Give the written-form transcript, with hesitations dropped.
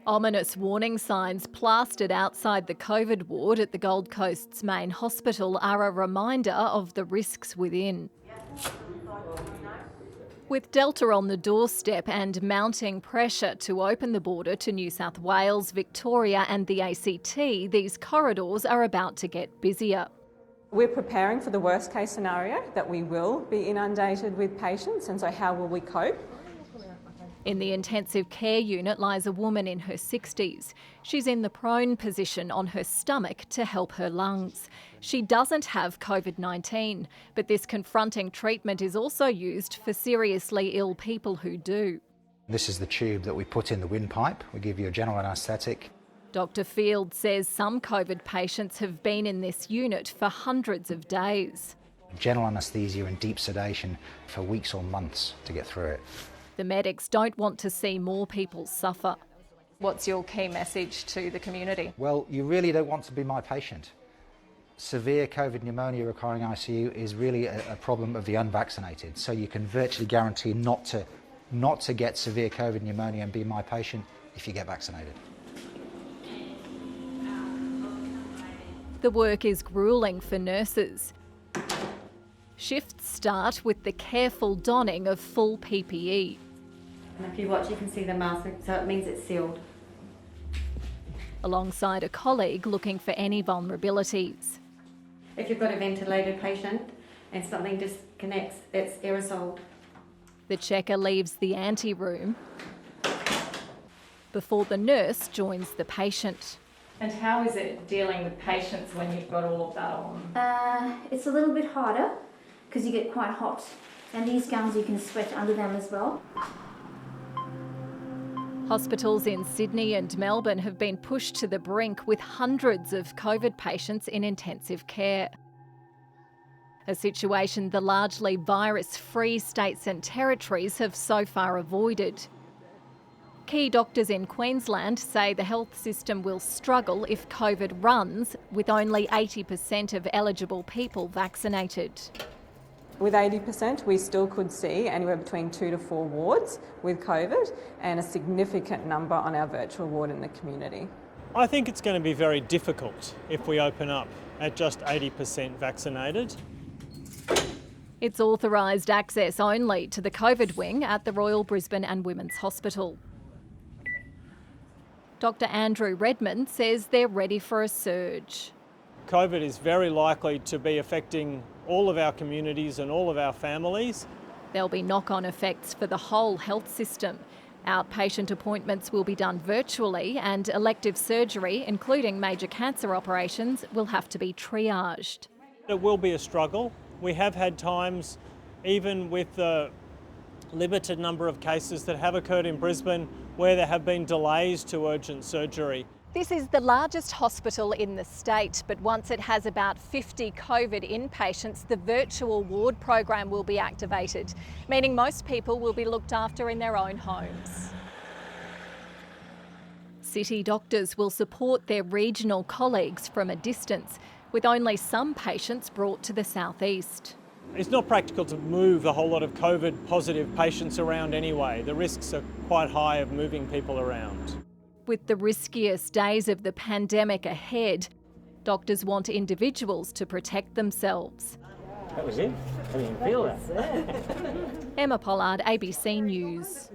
Ominous warning signs plastered outside the COVID ward at the Gold Coast's main hospital are a reminder of the risks within. With Delta on the doorstep and mounting pressure to open the border to New South Wales, Victoria and the ACT, these corridors are about to get busier. We're preparing for the worst case scenario, that we will be inundated with patients, and so how will we cope? In the intensive care unit lies a woman in her 60s. She's in the prone position on her stomach to help her lungs. She doesn't have COVID-19, but this confronting treatment is also used for seriously ill people who do. This is the tube that we put in the windpipe. We give you a general anaesthetic. Dr. Field says some COVID patients have been in this unit for hundreds of days. General anaesthesia and deep sedation for weeks or months to get through it. The medics don't want to see more people suffer. What's your key message to the community? Well, you really don't want to be my patient. Severe COVID pneumonia requiring ICU is really a problem of the unvaccinated, so you can virtually guarantee not to get severe COVID pneumonia and be my patient if you get vaccinated. The work is gruelling for nurses. Shifts start with the careful donning of full PPE. And if you watch, you can see the mask, so it means it's sealed. Alongside a colleague looking for any vulnerabilities. If you've got a ventilated patient and something disconnects, it's aerosol. The checker leaves the ante-room before the nurse joins the patient. And how is it dealing with patients when you've got all of that on? It's a little bit harder because you get quite hot, and these gowns you can sweat under them as well. Hospitals in Sydney and Melbourne have been pushed to the brink with hundreds of COVID patients in intensive care. A situation the largely virus-free states and territories have so far avoided. Key doctors in Queensland say the health system will struggle if COVID runs, with only 80% of eligible people vaccinated. With 80%, we still could see anywhere between 2 to 4 wards with COVID and a significant number on our virtual ward in the community. I think it's going to be very difficult if we open up at just 80% vaccinated. It's authorised access only to the COVID wing at the Royal Brisbane and Women's Hospital. Dr. Andrew Redmond says they're ready for a surge. COVID is very likely to be affecting all of our communities and all of our families. There'll be knock-on effects for the whole health system. Outpatient appointments will be done virtually and elective surgery, including major cancer operations, will have to be triaged. It will be a struggle. We have had times, even with the limited number of cases that have occurred in Brisbane, where there have been delays to urgent surgery. This is the largest hospital in the state, but once it has about 50 COVID inpatients, the virtual ward program will be activated, meaning most people will be looked after in their own homes. City doctors will support their regional colleagues from a distance, with only some patients brought to the southeast. It's not practical to move a whole lot of COVID positive patients around anyway. The risks are quite high of moving people around. With the riskiest days of the pandemic ahead, doctors want individuals to protect themselves. That was it. I didn't feel that. Emma Pollard, ABC News.